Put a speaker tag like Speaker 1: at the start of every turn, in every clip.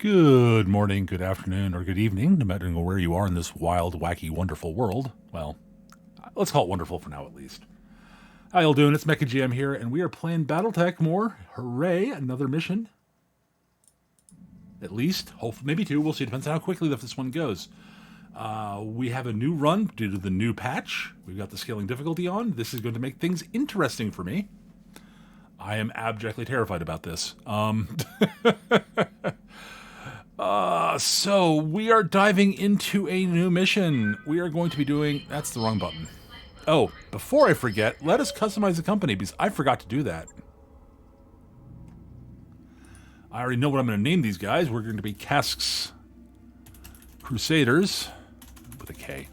Speaker 1: Good morning, good afternoon, or good evening, no matter where you are in this wild, wacky, wonderful world. Well, let's call it wonderful for now at least. How y'all doing? It's MechaGM here, and we are playing Battletech more. Hooray, another mission. At least. Hopefully, maybe two. We'll see. Depends on how quickly this one goes. We have a new run due to the new patch. We've got the scaling difficulty on. This is going to make things interesting for me. I am abjectly terrified about this. So we are diving into a new mission. We are going to be doing... That's the wrong button. Oh, before I forget, let us customize the company because I forgot to do that. I already know what I'm going to name these guys. We're going to be Casks Crusaders with a K.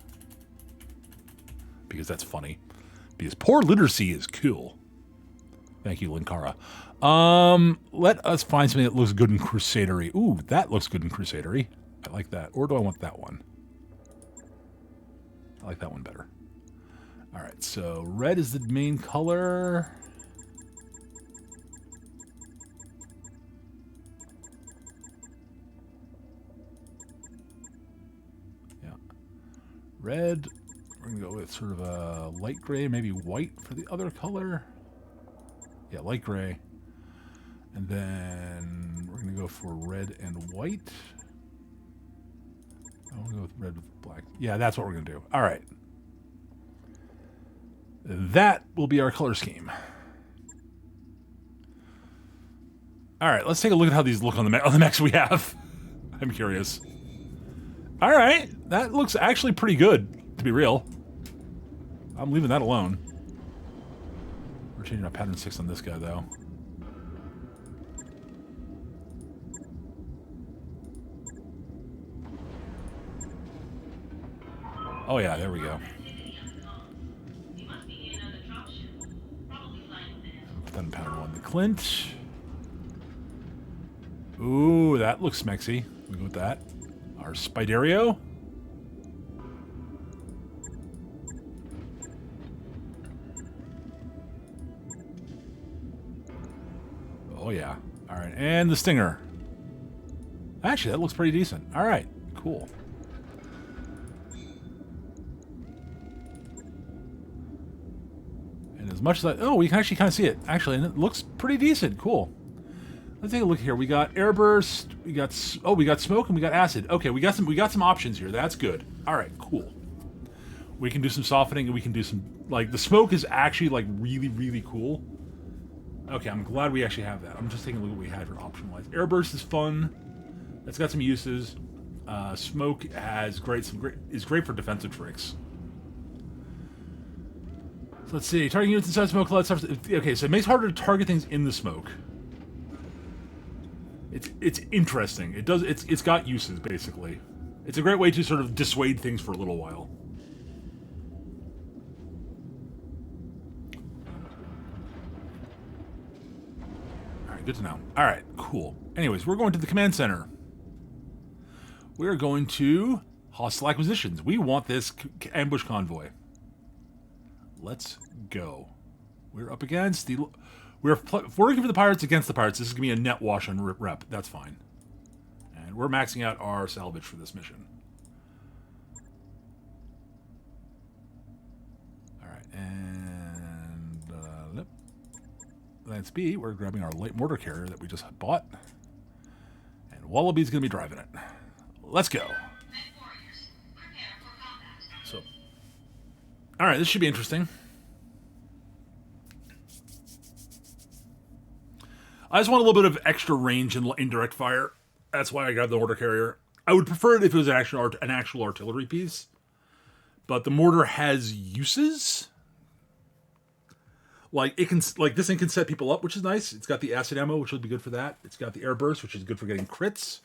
Speaker 1: Because that's funny. Because poor literacy is cool. Thank you, Linkara. Let us find something that looks good in Crusadery. Ooh, that looks good in Crusadery. I like that. Or do I want that one? I like that one better. Alright, so red is the main color. Yeah. Red. We're going to go with sort of a light gray, maybe white for the other color. Yeah, light gray. And then we're going to go for red and white. I want to go with red with black. Yeah, that's what we're going to do. All right. That will be our color scheme. All right, let's take a look at how these look on the mechs we have. I'm curious. All right, that looks actually pretty good, to be real. I'm leaving that alone. We're changing our pattern 6 on this guy, though. Oh yeah, there we go. Put that in pattern 1. The Clint. Ooh, that looks smexy. We go with that. Our Spiderio. Oh yeah. All right, and the Stinger. Actually, that looks pretty decent. All right, cool. And as much as oh, we can actually kind of see it. Actually, and it looks pretty decent. Cool. Let's take a look here. We got airburst. We got we got smoke and we got acid. Okay, we got some options here. That's good. All right, cool. We can do some softening and we can do some the smoke is actually really cool. Okay, I'm glad we actually have that. I'm just taking a look at what we had for option wise. Airburst is fun. That's got some uses. Smoke is great for defensive tricks. So let's see. Targeting units inside smoke clouds. Okay, so it makes it harder to target things in the smoke. It's interesting. It's got uses basically. It's a great way to sort of dissuade things for a little while. All right, good to know. All right, cool. Anyways, we're going to the command center. We're going to hostile acquisitions. We want this ambush convoy. Let's go. We're up against the... We're working for the pirates against the pirates. This is going to be a net wash on rep. That's fine. And we're maxing out our salvage for this mission. Alright, and... Lance B, we're grabbing our light mortar carrier that we just bought. And Wallaby's going to be driving it. Let's go. So... Alright, this should be interesting. I just want a little bit of extra range and indirect fire. That's why I grabbed the mortar carrier. I would prefer it if it was an actual artillery piece. But the mortar has uses. This thing can set people up, which is nice. It's got the acid ammo, which will be good for that. It's got the air burst, which is good for getting crits.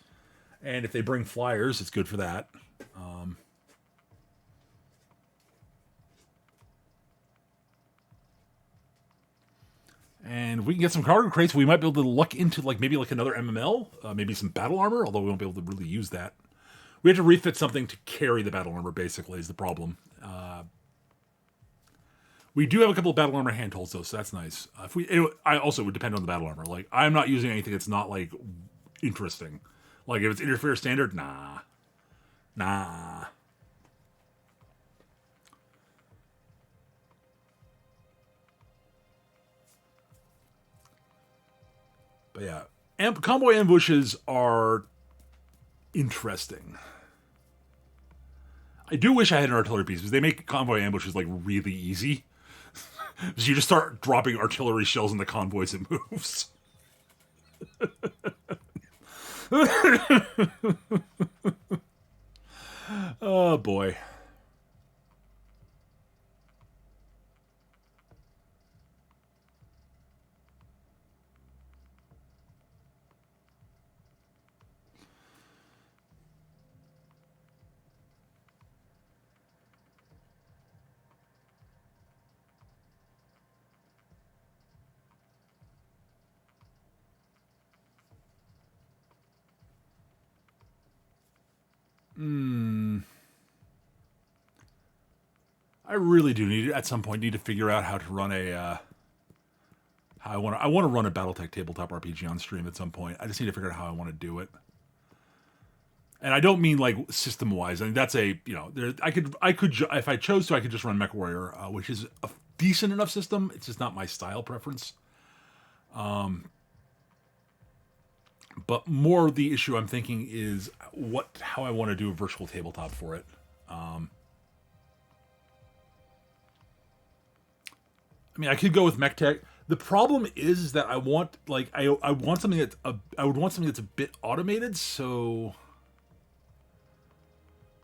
Speaker 1: And if they bring flyers, it's good for that. And if we can get some cargo crates, we might be able to luck into maybe another MML, maybe some battle armor, although we won't be able to really use that. We have to refit something to carry the battle armor, basically, is the problem. We do have a couple of battle armor handholds, though, so that's nice. I also would depend on the battle armor. I'm not using anything that's not, interesting. Like if it's interfere standard, nah. Nah. But yeah, convoy ambushes are interesting. I do wish I had an artillery piece because they make convoy ambushes like really easy. So you just start dropping artillery shells in the convoys it moves. Oh boy. I really do need at some point need to figure out how to run a how I want to run a Battletech tabletop RPG on stream at some point. I just need to figure out how I want to do it. And I don't mean like system wise. I mean that's a I could if I chose to I could just run MechWarrior, which is a decent enough system. It's just not my style preference. But more the issue I'm thinking is how I want to do a virtual tabletop for it. I mean, I could go with MechTech. The problem is that I want I want something that's I would want something that's a bit automated. So,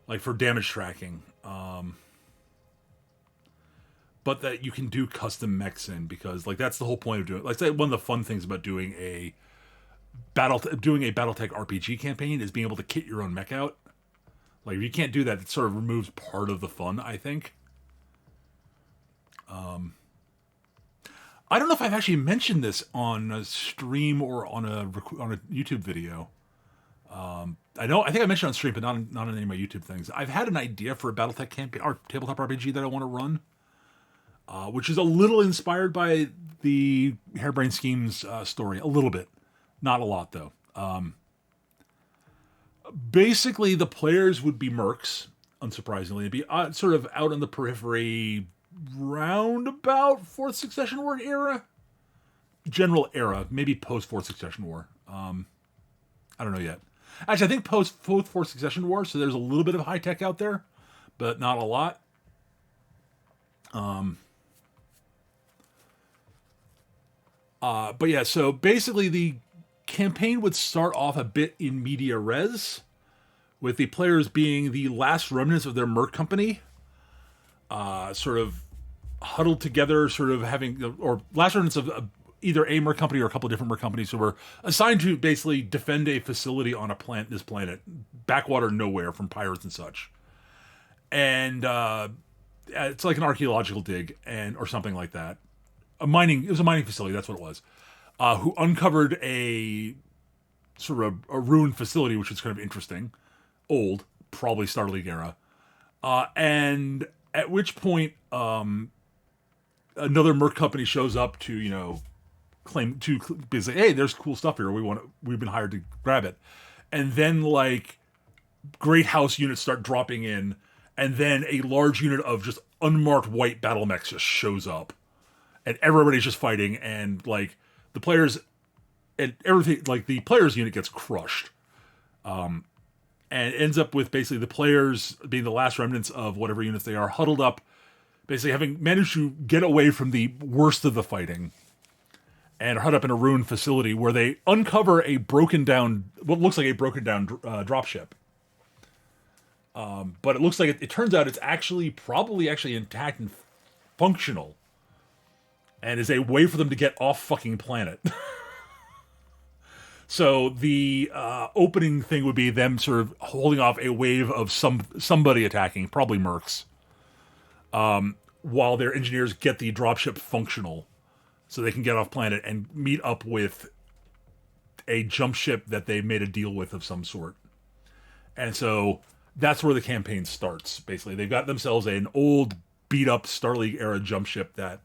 Speaker 1: like for damage tracking, but that you can do custom mechs in because like that's the whole point of doing it. Like say one of the fun things about doing a Battletech RPG campaign is being able to kit your own mech out. Like if you can't do that, it sort of removes part of the fun, I think. I don't know if I've actually mentioned this on a stream or on a YouTube video. I think I mentioned it on stream, but not on any of my YouTube things. I've had an idea for a Battletech campaign or tabletop RPG that I want to run, which is a little inspired by the Harebrained Schemes story, a little bit, not a lot though. Basically, the players would be mercs, unsurprisingly. It'd be sort of out on the periphery, roundabout Fourth Succession War era, general era, maybe post Fourth Succession War. I don't know yet. Actually, I think post Fourth Succession War, so there's a little bit of high tech out there, but not a lot. But yeah, so basically the campaign would start off a bit in media res, with the players being the last remnants of their merc company, sort of huddled together, sort of having, or last remnants of either a merc company or a couple of different merc companies who were assigned to basically defend a facility on this planet, backwater nowhere from pirates and such. And it's like an archaeological dig or something like that. It was a mining facility, that's what it was. Who uncovered a sort of a ruined facility, which was kind of interesting. Old, probably Starleague era. And at which point, another merc company shows up to, claim to be like, hey, there's cool stuff here. We've been hired to grab it. And then like great house units start dropping in, and then a large unit of just unmarked white battle mechs just shows up. And everybody's just fighting, and like the players and everything, like the players unit gets crushed. And ends up with basically the players being the last remnants of whatever units they are, huddled up, basically having managed to get away from the worst of the fighting, and are huddled up in a ruined facility where they uncover what looks like a broken down dropship. But it looks like it turns out it's probably intact and functional, and is a way for them to get off fucking planet. So the opening thing would be them sort of holding off a wave of somebody attacking, probably mercs, while their engineers get the dropship functional, so they can get off planet and meet up with a jump ship that they made a deal with of some sort. And so that's where the campaign starts. Basically, they've got themselves an old, beat-up Starleague era jump ship that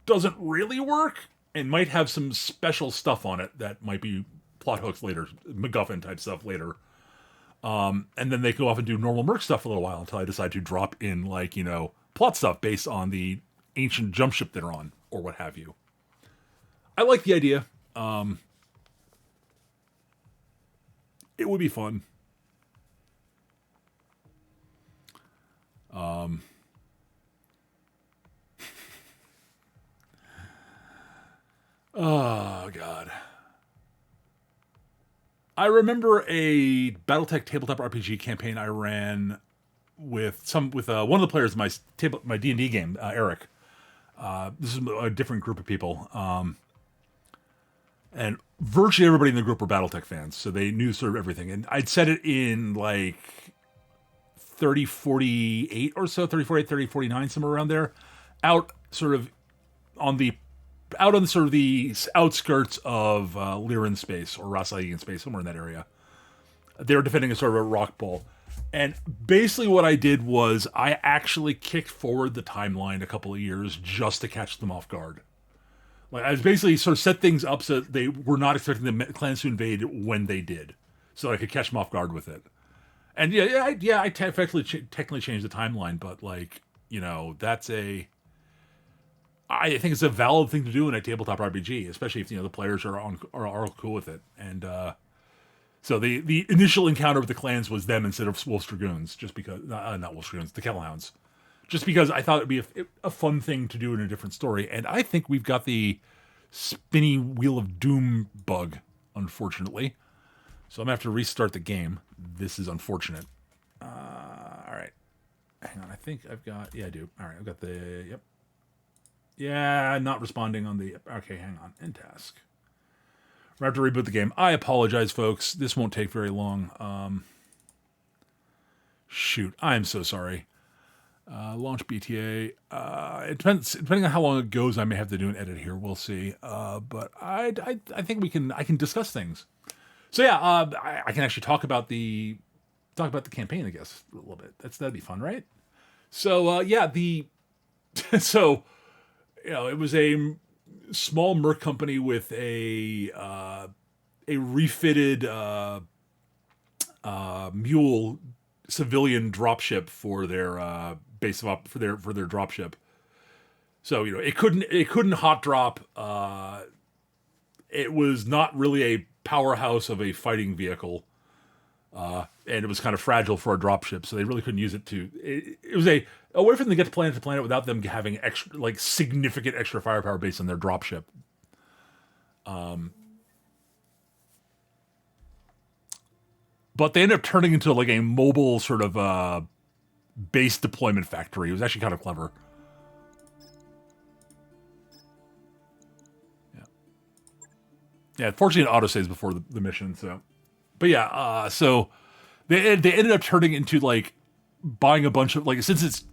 Speaker 1: doesn't really work, and might have some special stuff on it that might be plot hooks later, MacGuffin type stuff later. And then they go off and do normal merc stuff for a little while until I decide to drop in, like, plot stuff based on the ancient jump ship they're on, or what have you. I like the idea. It would be fun. Oh, God. I remember a Battletech tabletop RPG campaign I ran with one of the players of my D&D game, Eric. This is a different group of people. And virtually everybody in the group were Battletech fans, so they knew sort of everything. And I'd set it in like 3048 or so, 3049, somewhere around there, out on sort of the outskirts of Lyran space or Rasaigan space, somewhere in that area. They were defending a sort of a rock bowl. And basically what I did was I actually kicked forward the timeline a couple of years just to catch them off guard. Like, I was basically sort of set things up so that they were not expecting the clans to invade when they did, so I could catch them off guard with it. And I effectively technically changed the timeline, but like, I think it's a valid thing to do in a tabletop RPG, especially if the players are cool with it. And so the initial encounter with the clans was them instead of Wolf's Dragoons, just because not Wolf's Dragoons, the Kettlehounds. Just because I thought it'd be a fun thing to do in a different story. And I think we've got the spinny Wheel of Doom bug, unfortunately. So I'm going to have to restart the game. This is unfortunate. All right. Hang on. I think I've got... Yeah, I do. All right. I've got the... Yep. Yeah, not responding on the... Okay, hang on. End task. We're going to have to reboot the game. I apologize, folks. This won't take very long. Shoot. I'm so sorry. Launch BTA. It depending on how long it goes, I may have to do an edit here. We'll see. But I think I can discuss things. So yeah, I can actually talk about the campaign, I guess, a little bit. That'd be fun, right? So so it was a small merc company with a refitted mule civilian dropship for their base of for their dropship. So it couldn't hot drop. It was not really a powerhouse of a fighting vehicle, and it was kind of fragile for a dropship, so they really couldn't use it to. It was a way for them to get to planet without them having significant extra firepower based on their dropship. But they ended up turning into like a mobile sort of base deployment factory. It was actually kind of clever. Yeah, fortunately it autosaves before the mission, so. But yeah, so they ended up turning into like buying a bunch of since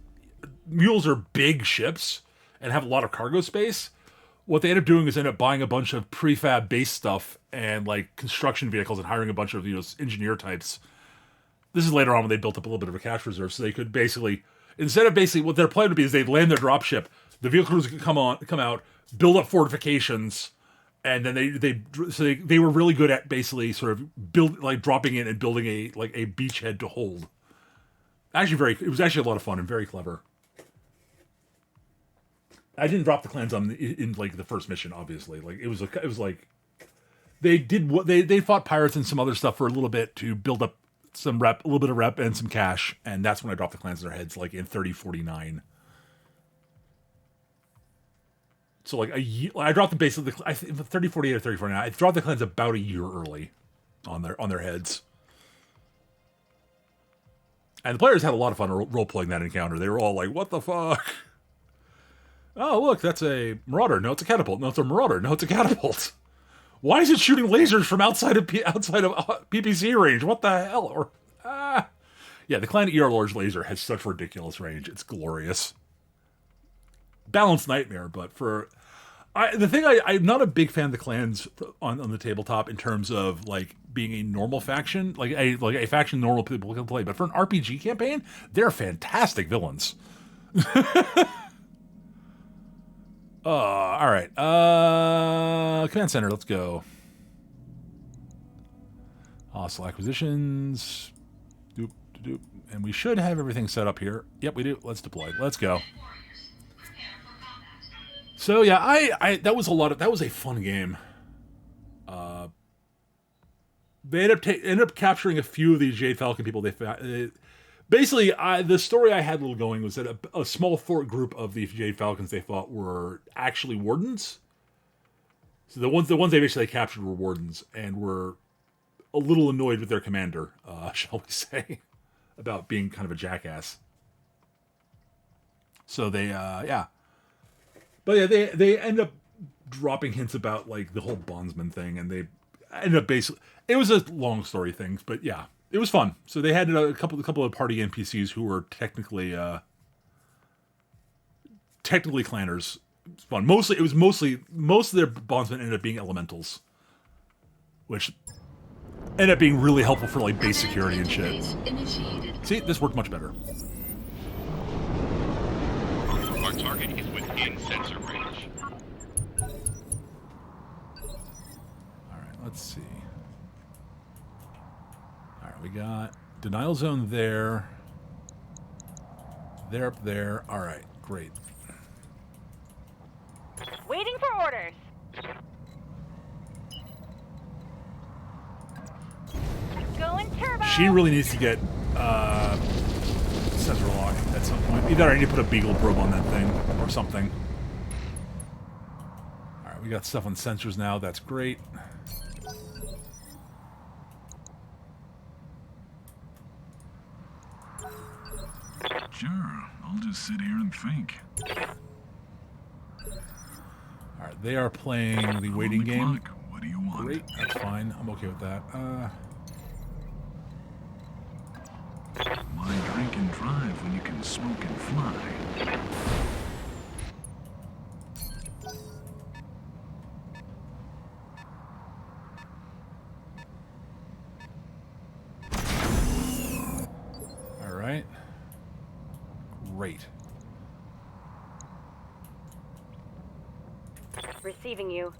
Speaker 1: mules are big ships and have a lot of cargo space, what they end up doing is end up buying a bunch of prefab base stuff and like construction vehicles and hiring a bunch of engineer types. This is later on when they built up a little bit of a cash reserve, so they could instead of what their plan would be is they'd land their dropship, the vehicles could come out, build up fortifications. And then they were really good at basically sort of dropping in and building a beachhead to hold. It was actually a lot of fun and very clever. I didn't drop the clans in the first mission, obviously. It was like they fought pirates and some other stuff for a little bit to build up a little bit of rep and some cash, and that's when I dropped the clans in their heads, in 3049. So a year, I dropped the base of 3048 or 3049. I dropped the clans about a year early on their heads. And the players had a lot of fun role-playing that encounter. They were all like, what the fuck? Oh, look, that's a marauder. No, it's a catapult. No, it's a marauder. No, it's a catapult. Why is it shooting lasers from outside of PPC range? What the hell? Yeah, the Clan ER Large Laser has such ridiculous range. It's glorious. Balanced nightmare, but I'm not a big fan of the clans on the tabletop in terms of being a normal faction, like a faction normal people can play. But for an RPG campaign, they're fantastic villains. All right, command center, let's go. Hostile acquisitions. Doop, doop. And we should have everything set up here. Yep, we do. Let's deploy. Let's go. So yeah, that was a fun game. They ended up capturing a few of these Jade Falcon people. Basically, the story I had a little going was that a small group of the Jade Falcons they thought were actually wardens. So the ones they basically captured were wardens and were a little annoyed with their commander, shall we say, about being kind of a jackass. So they end up dropping hints about like the whole bondsman thing, and they ended up basically. It was a long story thing, but yeah, it was fun. So they had a couple of party NPCs who were technically clanners. It's fun. Most of their bondsmen ended up being elementals, which ended up being really helpful for like base security and shit. See, this worked much better.
Speaker 2: Our target is within sensor range.
Speaker 1: All right, let's see. All right, we got denial zone there. They're up there. All right, great.
Speaker 3: Waiting for orders. Going turbo.
Speaker 1: She really needs to get sensor lock at some point. Either I need to put a beagle probe on that thing or something. All right, we got stuff on sensors now. That's great.
Speaker 4: Sure, I'll just sit here and think.
Speaker 1: All right, they are playing the waiting game.
Speaker 4: Clock. What do you want?
Speaker 1: Great, that's fine. I'm okay with that.
Speaker 4: Why drink and drive when you can smoke and fly?
Speaker 1: All right. Great.
Speaker 3: Receiving you.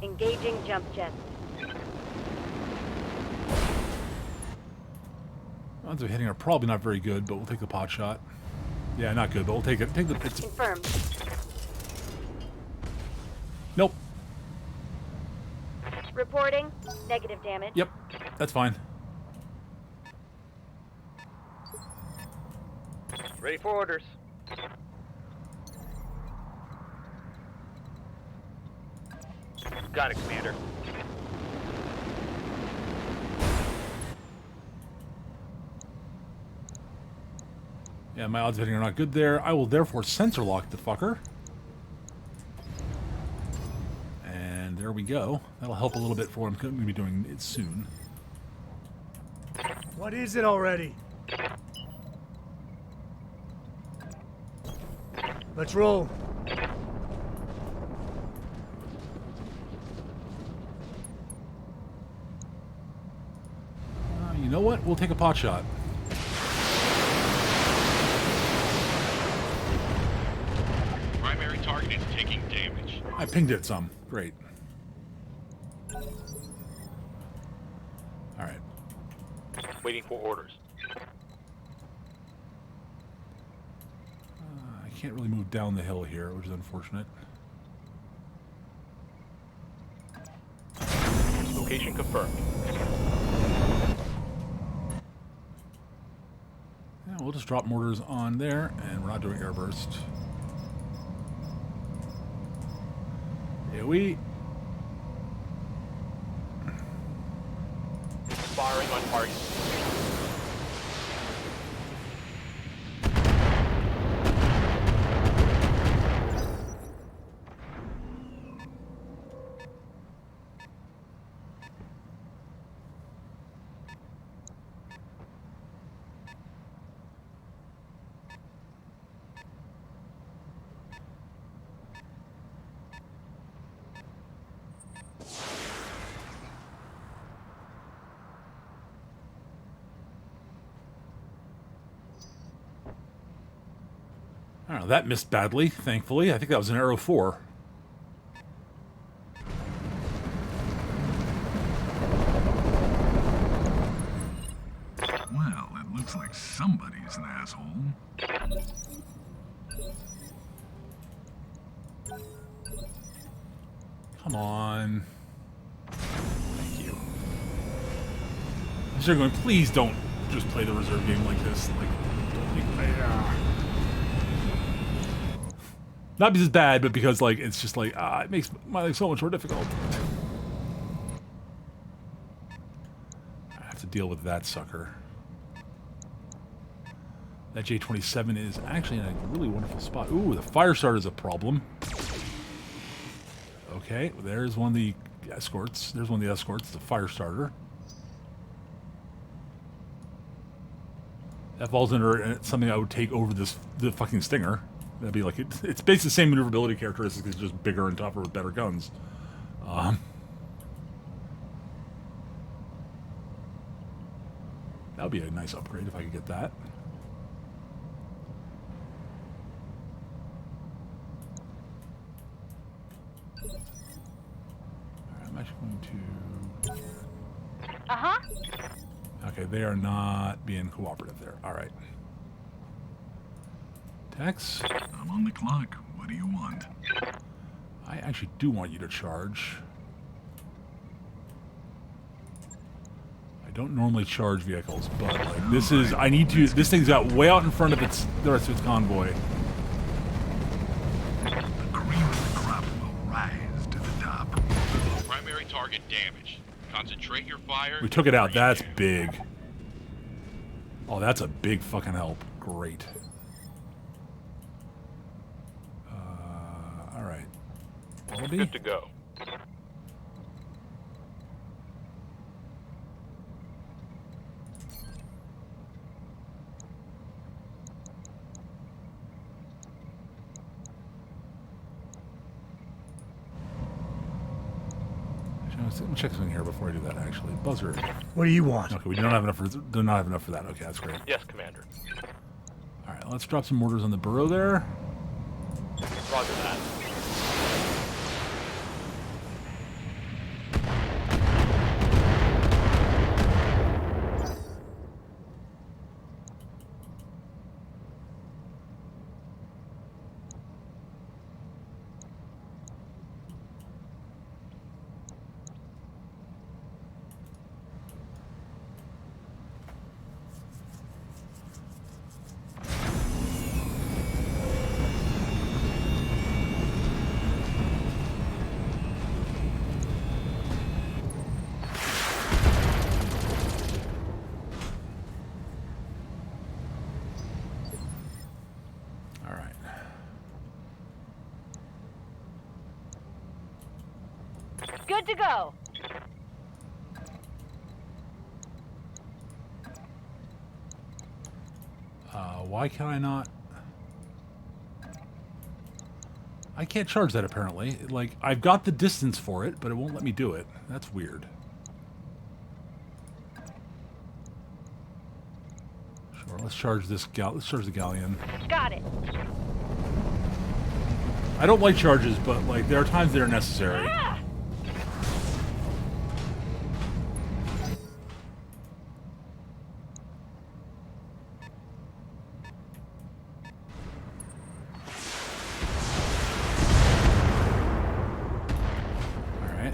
Speaker 3: Engaging jump jets.
Speaker 1: Odds of hitting are probably not very good, but we'll take the pot shot. Yeah, not good, but we'll take it.
Speaker 3: Confirmed.
Speaker 1: Nope.
Speaker 3: Reporting. Negative damage.
Speaker 1: Yep, that's fine.
Speaker 2: Ready for orders. Got it, Commander.
Speaker 1: Yeah, my odds of hitting are not good there. I will therefore sensor lock the fucker. And there we go. That'll help a little bit for him. I'm going to be doing it soon.
Speaker 5: What is it already? Let's roll.
Speaker 1: You know what? We'll take a pot shot.
Speaker 2: Primary target is taking damage.
Speaker 1: I pinged it some. Great. All right.
Speaker 2: Waiting for orders.
Speaker 1: I can't really move down the hill here, which is unfortunate.
Speaker 2: Location confirmed.
Speaker 1: Yeah, we'll just drop mortars on there, and we're not doing airburst. AoE.
Speaker 2: Firing on target.
Speaker 1: I don't know, that missed badly, thankfully. I think that was an arrow 4.
Speaker 4: Well, it looks like somebody's an asshole.
Speaker 1: Come on. Thank you. I'm sure going, please don't just play the reserve game like this. Like, not because it's bad, but because, like, it's just like, it makes my life so much more difficult. I have to deal with that sucker. That J-27 is actually in a really wonderful spot. Ooh, the fire starter is a problem. Okay, there's one of the escorts. There's one of the escorts, the fire starter. That falls under something I would take over the fucking Stinger. That'd be like, it's basically the same maneuverability characteristics, it's just bigger and tougher with better guns. That would be a nice upgrade if I could get that. I'm actually going to...
Speaker 3: Uh-huh.
Speaker 1: Okay, they are not being cooperative there. All right. Tex?
Speaker 4: I'm on the clock. What do you want?
Speaker 1: I actually do want you to charge. I don't normally charge vehicles, but like this is... I need to... This thing's got way out in front of the rest of its convoy.
Speaker 4: The cream of the crop will rise to the top.
Speaker 2: Primary target damaged. Concentrate your fire.
Speaker 1: We took it out.
Speaker 2: Bring it
Speaker 1: That's
Speaker 2: in.
Speaker 1: big. Oh, that's a big fucking help. Great. All right. Wallaby?
Speaker 2: Good to go.
Speaker 1: Let me check something here before I do that. Actually, buzzer.
Speaker 5: What do you want?
Speaker 1: Okay, we do not have enough for that. Okay, that's great.
Speaker 2: Yes, Commander.
Speaker 1: All right, let's drop some mortars on the burrow there.
Speaker 2: Roger that.
Speaker 1: All right.
Speaker 3: Good to go.
Speaker 1: Why can I not? I can't charge that apparently. Like, I've got the distance for it, but it won't let me do it. That's weird. Sure, let's charge this let's charge the galleon.
Speaker 3: Got it.
Speaker 1: I don't like charges, but like there are times they're necessary.
Speaker 3: Ah!
Speaker 1: All right.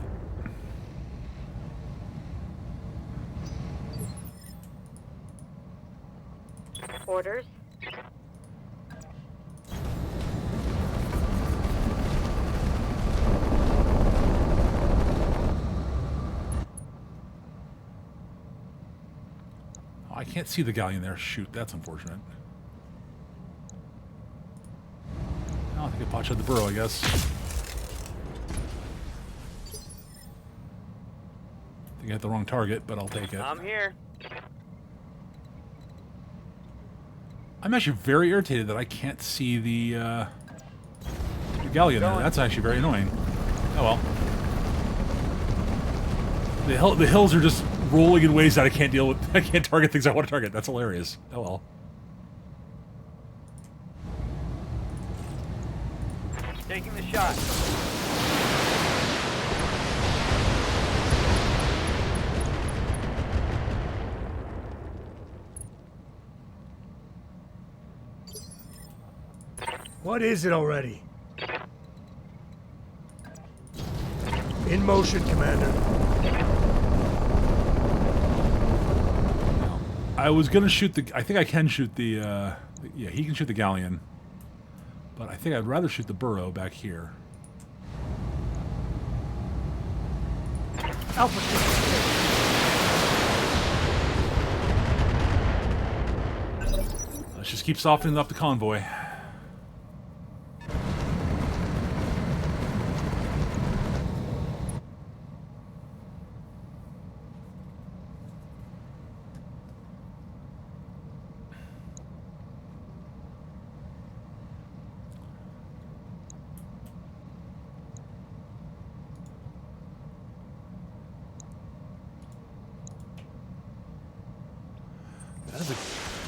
Speaker 3: Orders.
Speaker 1: Oh, I can't see the galleon there. Shoot, that's unfortunate. I think I potshot the burrow, I guess. I think I hit the wrong target, but I'll take it.
Speaker 6: I'm here.
Speaker 1: I'm actually very irritated that I can't see the galleon there. That's actually very annoying. Oh well. The hills are just rolling in ways that I can't deal with. I can't target things I want to target. That's hilarious. Oh well.
Speaker 6: Taking the shot.
Speaker 5: What is it already? In motion, Commander.
Speaker 1: I was gonna shoot the. I think I can shoot the. Yeah, he can shoot the galleon. But I think I'd rather shoot the burrow back here.
Speaker 5: Alpha.
Speaker 1: Let's just keep softening up the convoy.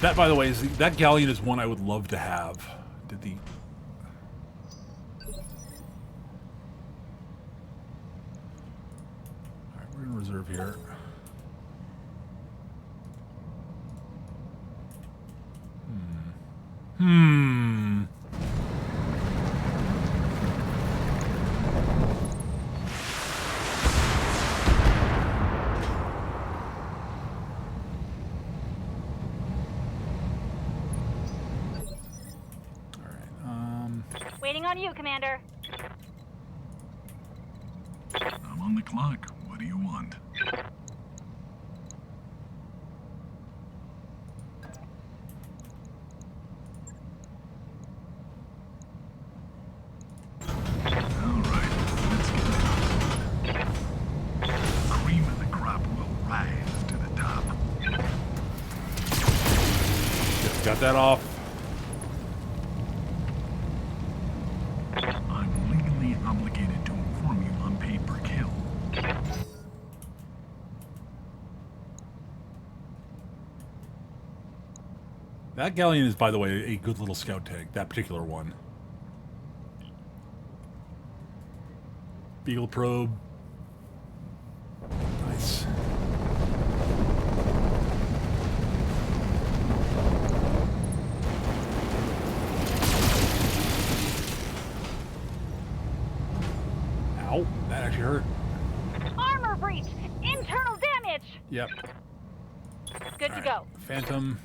Speaker 1: That, by the way, that galleon is one I would love to have. Did the... Alright, we're going to reserve here.
Speaker 3: Waiting on you, Commander.
Speaker 4: I'm on the clock. What do you want? All right, let's get it. Cream of the crop will rise to the top.
Speaker 1: Got that off.
Speaker 4: I'm legally obligated to inform you on pay per kill.
Speaker 1: That galleon is, by the way, a good little scout tank. That particular one. Beagle probe. Nice. Ow, that actually hurt.
Speaker 3: Armor breach! Internal damage!
Speaker 1: Yep.
Speaker 3: Good to go.
Speaker 1: Phantom.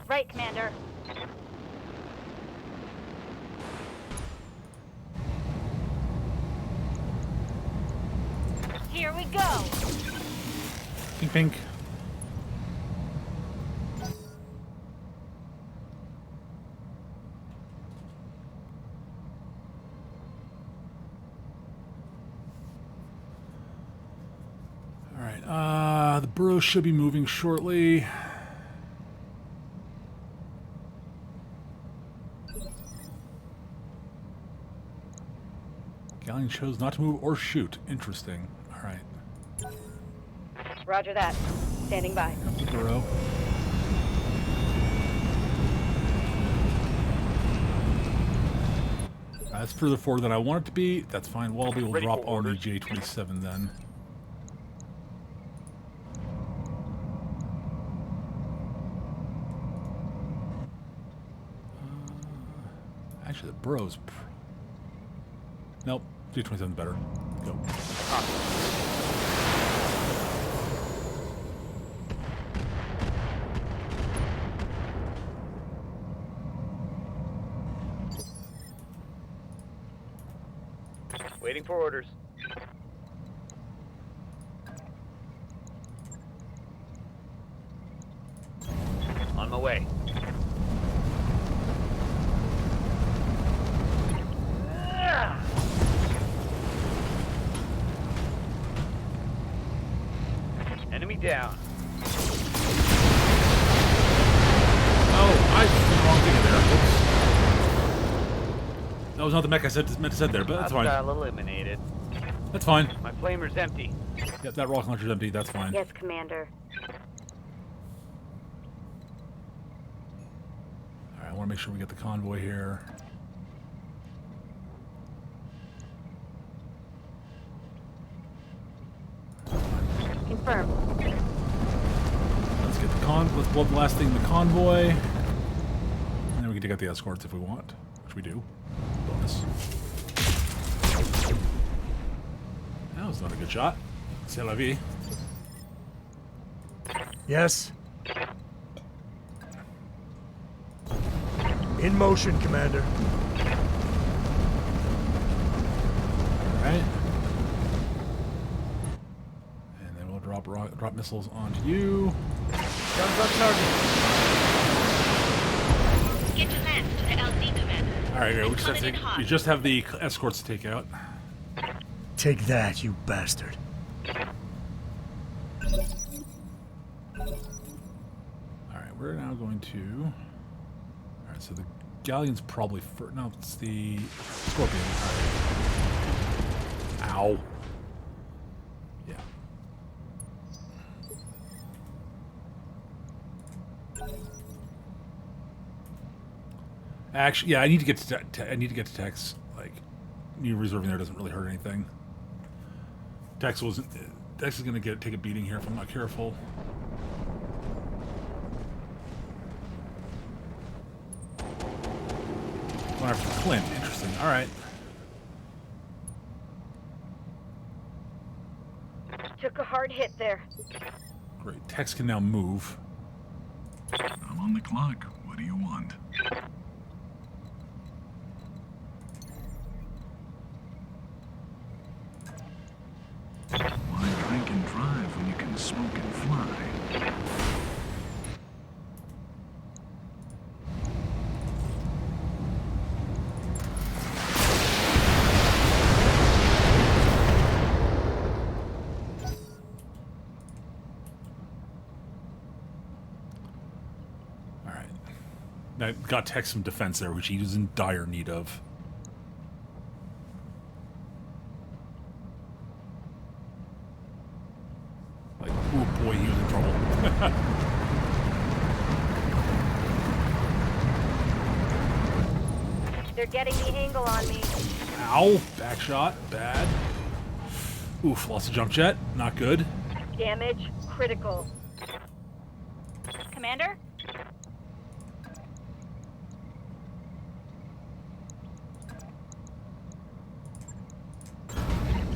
Speaker 3: Right, Commander. Here we go.
Speaker 1: Pink, pink. All right. The burrow should be moving shortly. Galleon chose not to move or shoot. Interesting. All right.
Speaker 3: Roger that. Standing by.
Speaker 1: Up the burrow. That's further forward than I want it to be. That's fine. Wallaby will
Speaker 2: Ready
Speaker 1: drop
Speaker 2: for
Speaker 1: on the
Speaker 2: orders.
Speaker 1: J-27 then. Actually, the burrow's... Nope. J-27 better. Go.
Speaker 6: Waiting for orders. On my way. Enemy down.
Speaker 1: Oh, I did the wrong thing in there. Oops. That was not the mech I meant to set there, but that's fine.
Speaker 6: Hostile eliminated.
Speaker 1: That's fine.
Speaker 6: My flamer's empty.
Speaker 1: Yep, that rocket launcher's empty. That's fine.
Speaker 3: Yes, Commander.
Speaker 1: Alright, I want to make sure we get the convoy here.
Speaker 3: Confirmed.
Speaker 1: Let's get the let's blow up the last thing in the convoy. And then we can take out the escorts if we want, which we do. Bonus. That was not a good shot. C'est la vie.
Speaker 5: Yes. In motion, Commander.
Speaker 1: Alright. And then we'll drop missiles onto you.
Speaker 5: Guns on target.
Speaker 7: Get to land to the LZ, Commander.
Speaker 1: Alright, we just have the escorts to take out.
Speaker 5: Take that, you bastard.
Speaker 1: Alright, we're now going to... Alright, so the galleon's probably first. No, it's the Scorpion. Alright. Ow. Yeah. Actually, yeah, I need to get to I need to get to Tex. Like, you reserving there doesn't really hurt anything. Tex is gonna take a beating here if I'm not careful. Going after Clint. Interesting. All right.
Speaker 3: Took a hard hit there.
Speaker 1: Great. Tex can now move.
Speaker 4: I'm on the clock. What do you want? Why drink and drive when you can smoke and fly?
Speaker 1: Alright. That got Tex some defense there, which he was in dire need of. Like, oh boy, he was in trouble.
Speaker 3: They're getting the angle on me.
Speaker 1: Ow! Back shot. Bad. Oof, lost a jump jet. Not good.
Speaker 3: Damage critical. Commander?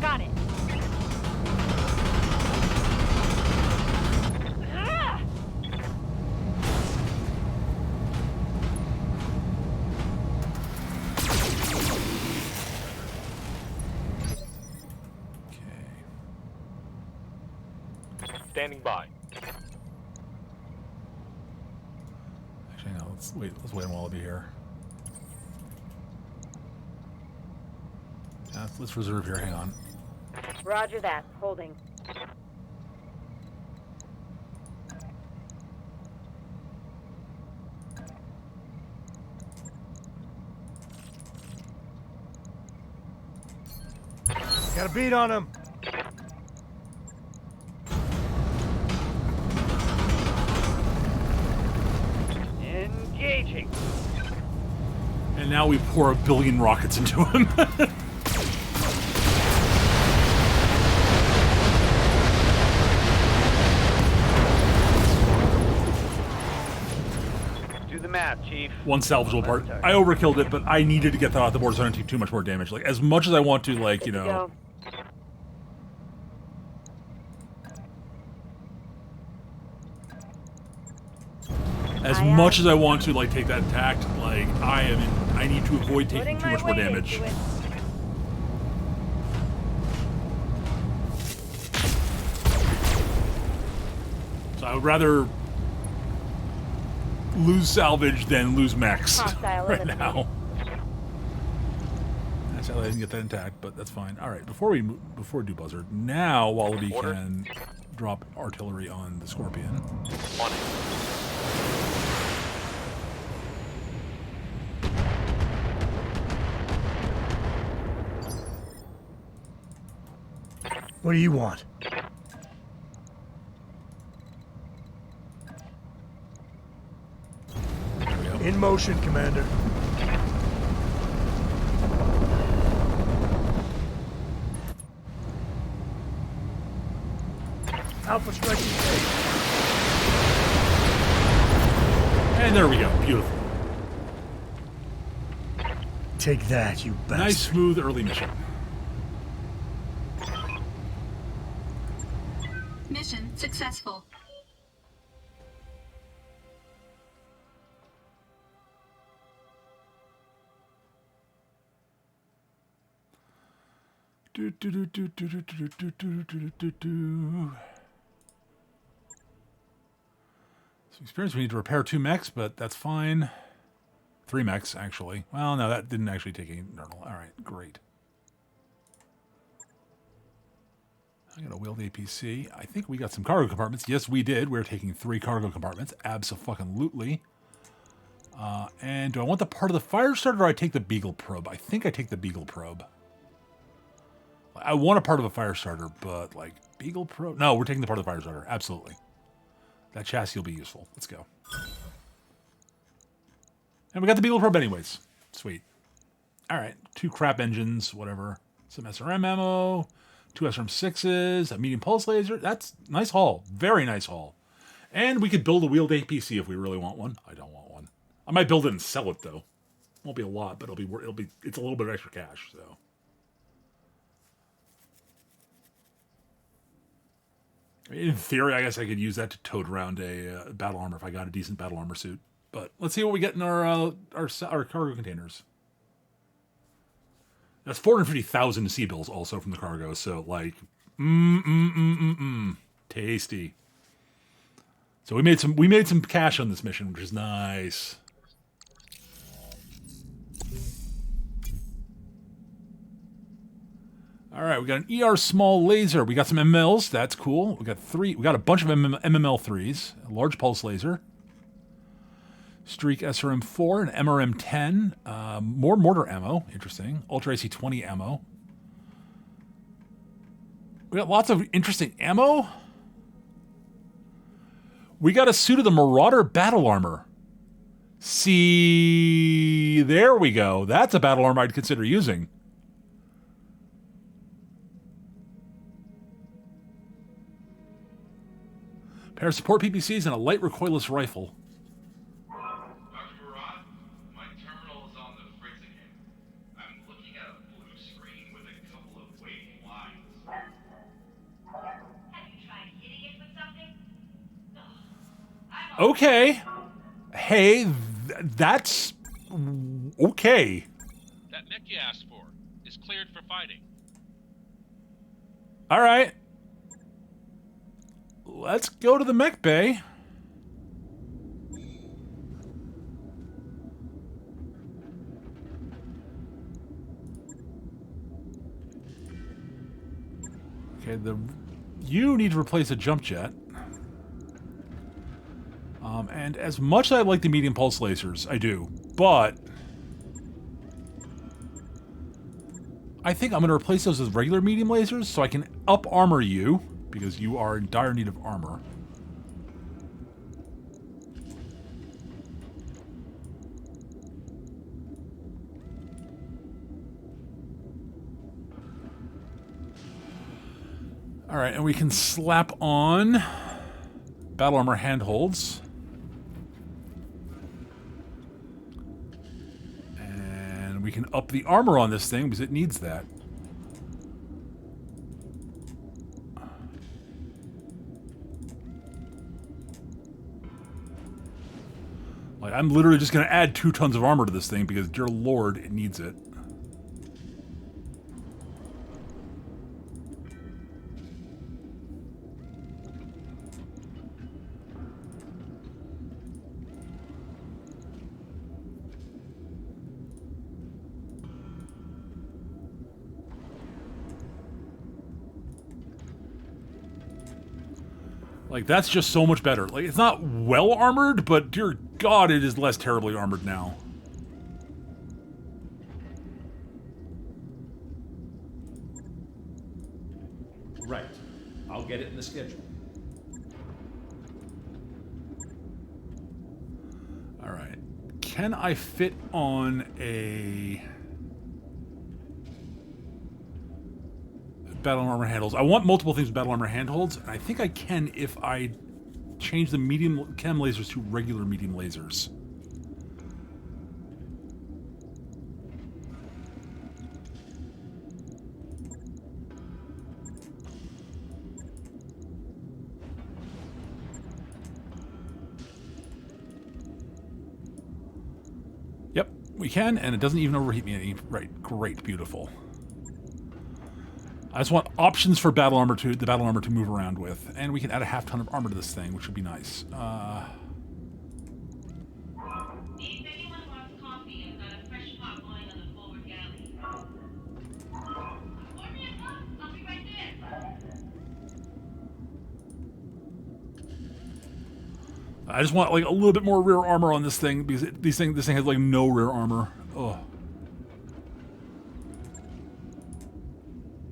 Speaker 3: Got it. Ah!
Speaker 2: Standing by.
Speaker 1: Actually, no. Let's wait a while to be here. Let's reserve here. Hang on.
Speaker 3: Roger that. Holding.
Speaker 5: Got a beat on him.
Speaker 6: Engaging.
Speaker 1: And now we pour 1 billion rockets into him.
Speaker 6: Do the math, Chief.
Speaker 1: One salvageable part. I overkilled it, but I needed to get that off the board so I don't take too much more damage. Like, as much as I want to, like, you
Speaker 3: Good to
Speaker 1: know...
Speaker 3: go.
Speaker 1: As
Speaker 3: Aye,
Speaker 1: much
Speaker 3: aye.
Speaker 1: as I want to, like, take that attack, like, I need to avoid taking
Speaker 3: Putting
Speaker 1: too
Speaker 3: my
Speaker 1: much more
Speaker 3: weight
Speaker 1: damage.
Speaker 3: into it.
Speaker 1: So I would rather lose salvage than lose mechs
Speaker 3: Hostile
Speaker 1: right
Speaker 3: eliminated.
Speaker 1: now. That's how I didn't get that intact, but that's fine. All right, before we do Buzzard, now Wallaby
Speaker 2: Order.
Speaker 1: can drop artillery on the Scorpion.
Speaker 2: On it.
Speaker 5: What do you want?
Speaker 1: There we go.
Speaker 5: In motion, Commander. Alpha strike is safe.
Speaker 1: And there we go. Beautiful.
Speaker 5: Take that, you bastard.
Speaker 1: Nice, smooth early mission.
Speaker 7: Mission successful. Some experience. We need to repair 2 mechs, but that's fine. 3 mechs, actually. Well, no, that didn't actually take any internal. All right, great. I got a wheeled APC. I think we got some cargo compartments. Yes, we did. We're taking 3 cargo compartments. Abso-fucking-lutely. And do I want the part of the fire starter or I take the Beagle probe? I think I take the Beagle probe. I want a part of a fire starter, but like Beagle probe? No, we're taking the part of the fire starter. Absolutely. That chassis will be useful. Let's go. And we got the Beagle probe anyways. Sweet. All right. 2 crap engines, whatever. Some SRM ammo. 2 SRM6s. A medium pulse laser. That's nice haul. Very nice haul. And we could build a wheeled APC if we really want one. I don't want one. I might build it and sell it though. Won't be a lot, but it's a little bit of extra cash, so. In theory, I guess I could use that to tote around a battle armor if I got a decent battle armor suit. But let's see what we get in our cargo containers. That's 450,000 C-bills also from the cargo, so like, tasty. So we made some cash on this mission, which is nice. All right, we got an ER small laser. We got some MMLs. That's cool. We got a bunch of MML3s. A large pulse laser. Streak SRM4 and MRM10. More mortar ammo. Interesting. Ultra AC-20 ammo. We got lots of interesting ammo. We got a suit of the Marauder battle armor. See, there we go. That's a battle armor I'd consider using. Pair of support PPCs and a light recoilless rifle.
Speaker 2: Dr. Murat, my terminal is on the fritz again. I'm looking at a blue screen with a couple of waving lines.
Speaker 7: Have you tried hitting it with something?
Speaker 1: Okay. Hey, that's okay.
Speaker 2: That mech you asked for is cleared for fighting.
Speaker 1: All right. Let's go to the mech bay. Okay, you need to replace a jump jet. And as much as I like the medium pulse lasers, I do, but I think I'm going to replace those with regular medium lasers so I can up armor you, because you are in dire need of armor. Alright, and we can slap on battle armor handholds. And we can up the armor on this thing because it needs that. Like, I'm literally just going to add 2 tons of armor to this thing because, dear lord, it needs it. Like, that's just so much better. Like, it's not well armored, but dear God, it is less terribly armored now.
Speaker 8: Right. I'll get it in the schedule.
Speaker 1: All right. Can I fit on a
Speaker 7: Battle armor handholds. I want multiple things with battle armor handholds, and I think I can if I change the medium chem lasers to regular medium lasers. Yep, we can, and it doesn't even overheat me any. Right, great, beautiful. I just want options for battle armor to the battle armor to move around with, and we can add a half ton of armor to this thing, which would be nice.
Speaker 9: If anyone wants coffee, I've got a fresh pot going on the forward galley. Pour me a cup. I'll be right there.
Speaker 7: I just want like a little bit more rear armor on this thing because this thing has like no rear armor. Oh.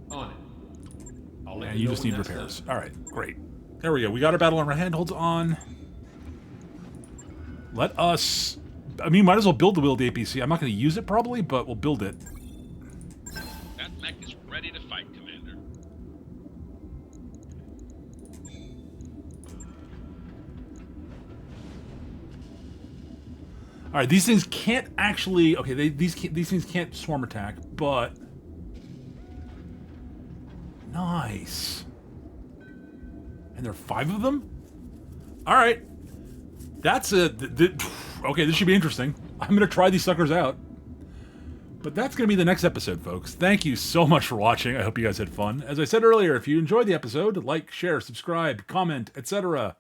Speaker 8: On it. I'll let
Speaker 7: And
Speaker 8: you
Speaker 7: you
Speaker 8: know
Speaker 7: just
Speaker 8: when
Speaker 7: need
Speaker 8: that's
Speaker 7: repairs.
Speaker 8: done.
Speaker 7: All right, great. There we go. We got our battle armor handholds on. Let us. I mean, might as well build the wheeled APC. I'm not going to use it probably, but we'll build it.
Speaker 2: That mech is ready to fight, Commander.
Speaker 7: All right, these things can't actually. Okay, these things can't swarm attack, but nice. And there are 5 of them. All right, that's a. Okay, this should be interesting. I'm gonna try these suckers out. But that's gonna be the next episode, folks. Thank you so much for watching. I hope you guys had fun. As I said earlier, if you enjoyed the episode, like, share, subscribe, comment, etc.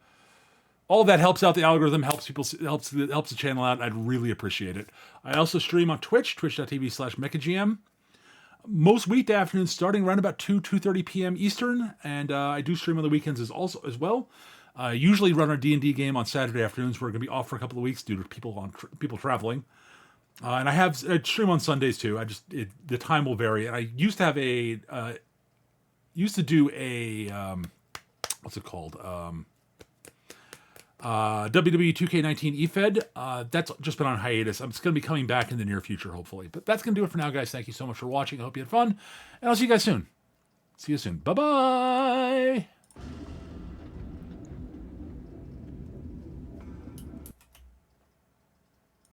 Speaker 7: All of that helps out the algorithm, helps the channel out. I'd really appreciate it. I also stream on Twitch, twitch.tv/MechaGM. Most weekday afternoons, starting around about 2:30 p.m. Eastern, and I do stream on the weekends as well. Usually run our D&D game on Saturday afternoons. We're going to be off for a couple of weeks due to people traveling. And I stream on Sundays too. The time will vary. And I used to have do a what's it called? WWE 2K19 EFED. That's just been on hiatus. It's going to be coming back in the near future, hopefully. But that's going to do it for now, guys. Thank you so much for watching. I hope you had fun. And I'll see you guys soon. See you soon. Bye-bye.